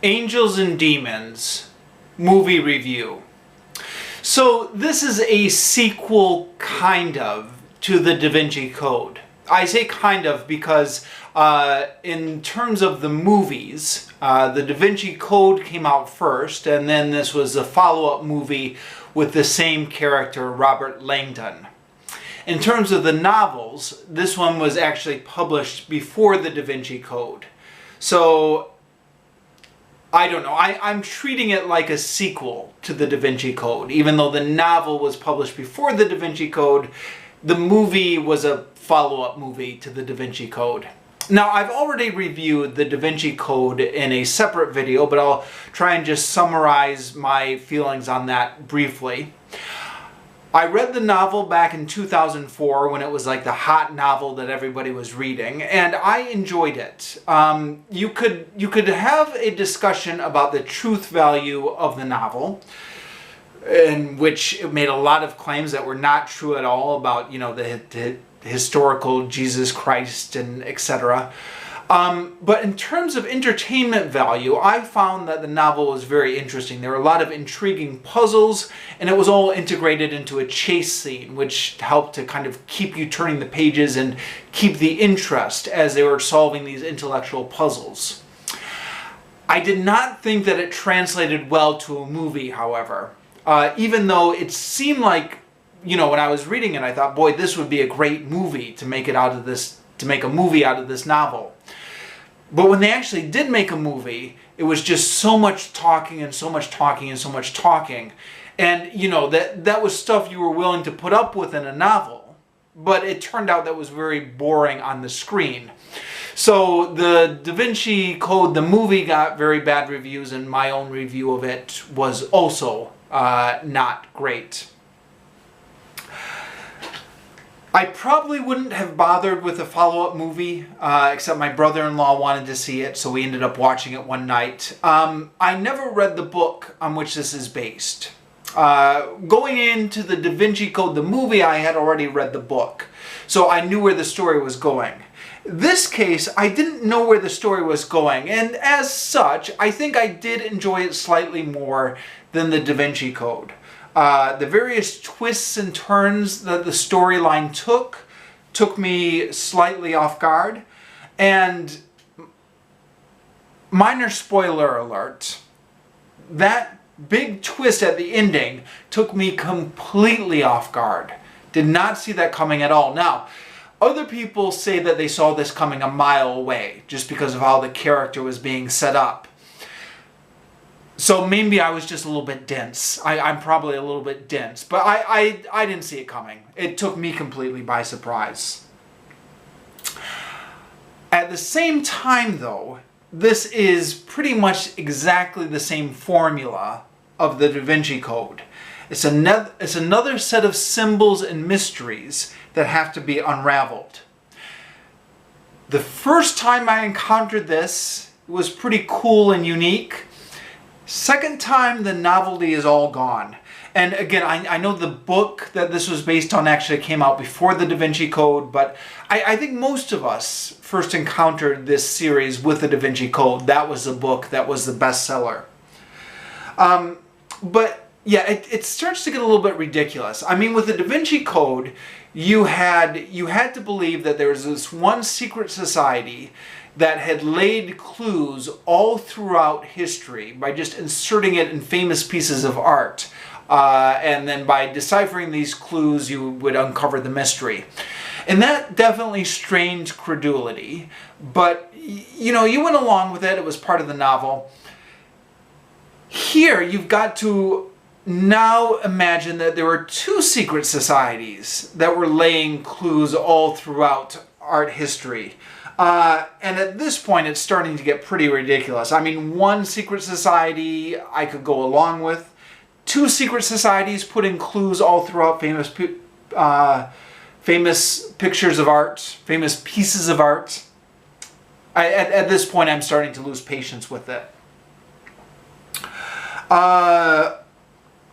Angels and Demons movie review. So this is a sequel, kind of, to the Da Vinci Code. I say kind of because in terms of the movies, the Da Vinci Code came out first, and then this was a follow-up movie with the same character, Robert Langdon. In terms of the novels, this one was actually published before the Da Vinci Code. So, I don't know. I'm treating it like a sequel to the Da Vinci Code. Even though the novel was published before the Da Vinci Code, the movie was a follow-up movie to the Da Vinci Code. Now, I've already reviewed the Da Vinci Code in a separate video, but I'll try and just summarize my feelings on that briefly. I read the novel back in 2004 when it was like the hot novel that everybody was reading, and I enjoyed it. You could have a discussion about the truth value of the novel, in which it made a lot of claims that were not true at all about, you know, the historical Jesus Christ and etc. But in terms of entertainment value, I found that the novel was very interesting. There were a lot of intriguing puzzles, and it was all integrated into a chase scene, which helped to kind of keep you turning the pages and keep the interest as they were solving these intellectual puzzles. I did not think that it translated well to a movie, however. Even though it seemed like, you know, when I was reading it, I thought, boy, this would be a great movie to make a movie out of this novel. But when they actually did make a movie, it was just so much talking and so much talking and so much talking. And, you know, that was stuff you were willing to put up with in a novel. But it turned out that was very boring on the screen. So the Da Vinci Code, the movie, got very bad reviews, and my own review of it was also not great. I probably wouldn't have bothered with a follow-up movie, except my brother-in-law wanted to see it, so we ended up watching it one night. I never read the book on which this is based. Going into the Da Vinci Code, the movie, I had already read the book, so I knew where the story was going. This case, I didn't know where the story was going, and as such, I think I did enjoy it slightly more than the Da Vinci Code. The various twists and turns that the storyline took me slightly off guard. And minor spoiler alert, that big twist at the ending took me completely off guard. Did not see that coming at all. Now, other people say that they saw this coming a mile away just because of how the character was being set up. So maybe I was just a little bit dense. I'm probably a little bit dense. But I didn't see it coming. It took me completely by surprise. At the same time, though, this is pretty much exactly the same formula of the Da Vinci Code. It's another set of symbols and mysteries that have to be unraveled. The first time I encountered this, it was pretty cool and unique. Second time, the novelty is all gone. And again, I know the book that this was based on actually came out before the Da Vinci Code, but I think most of us first encountered this series with the Da Vinci Code. That was the book that was the bestseller. But yeah, it starts to get a little bit ridiculous. I mean, with the Da Vinci Code, you had to believe that there was this one secret society that had laid clues all throughout history by just inserting it in famous pieces of art. And then by deciphering these clues, you would uncover the mystery. And that definitely strained credulity. But, you know, you went along with it. It was part of the novel. Here, you've got to now imagine that there were two secret societies that were laying clues all throughout art history. And at this point, it's starting to get pretty ridiculous. I mean, one secret society I could go along with. Two secret societies putting clues all throughout famous pictures of art, famous pieces of art. At this point, I'm starting to lose patience with it.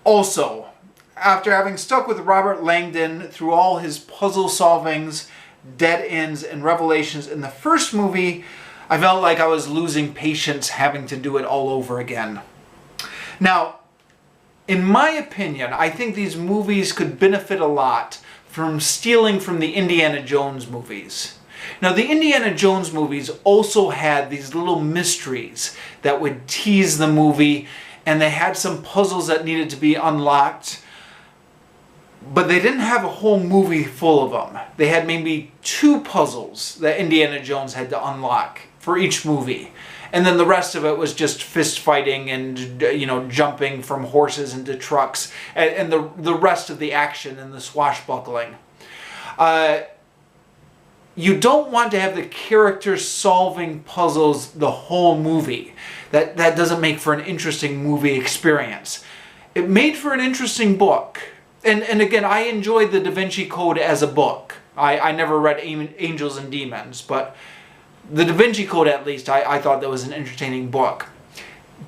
Also, after having stuck with Robert Langdon through all his puzzle solvings, dead ends, and revelations in the first movie, I felt like I was losing patience having to do it all over again. Now, in my opinion, I think these movies could benefit a lot from stealing from the Indiana Jones movies. Now, the Indiana Jones movies also had these little mysteries that would tease the movie, and they had some puzzles that needed to be unlocked, but they didn't have a whole movie full of them. They had maybe 2 puzzles that Indiana Jones had to unlock for each movie. And then the rest of it was just fist fighting and, jumping from horses into trucks, and the rest of the action and the swashbuckling. You don't want to have the characters solving puzzles the whole movie. That doesn't make for an interesting movie experience. It made for an interesting book. And again, I enjoyed the Da Vinci Code as a book. I never read Angels and Demons, but the Da Vinci Code, at least, I thought that was an entertaining book.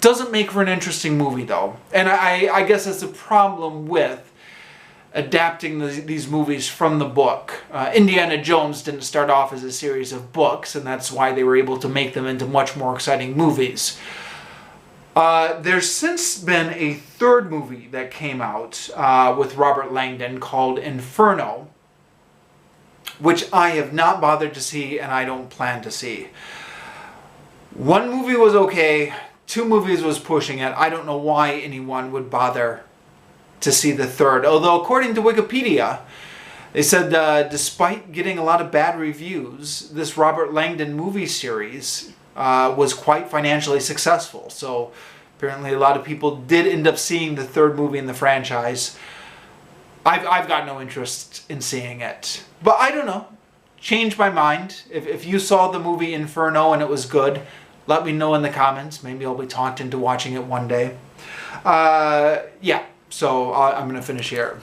Doesn't make for an interesting movie, though. And I guess that's the problem with adapting these movies from the book. Indiana Jones didn't start off as a series of books, and that's why they were able to make them into much more exciting movies. There's since been a 3rd movie that came out with Robert Langdon called Inferno, which I have not bothered to see and I don't plan to see. 1 movie was okay, 2 movies was pushing it. I don't know why anyone would bother to see the 3rd. Although according to Wikipedia, they said despite getting a lot of bad reviews, this Robert Langdon movie series was quite financially successful. So apparently a lot of people did end up seeing the 3rd movie in the franchise. I've got no interest in seeing it. But I don't know. Change my mind. If you saw the movie Inferno and it was good, let me know in the comments. Maybe I'll be talked into watching it one day. Yeah, so I'm going to finish here.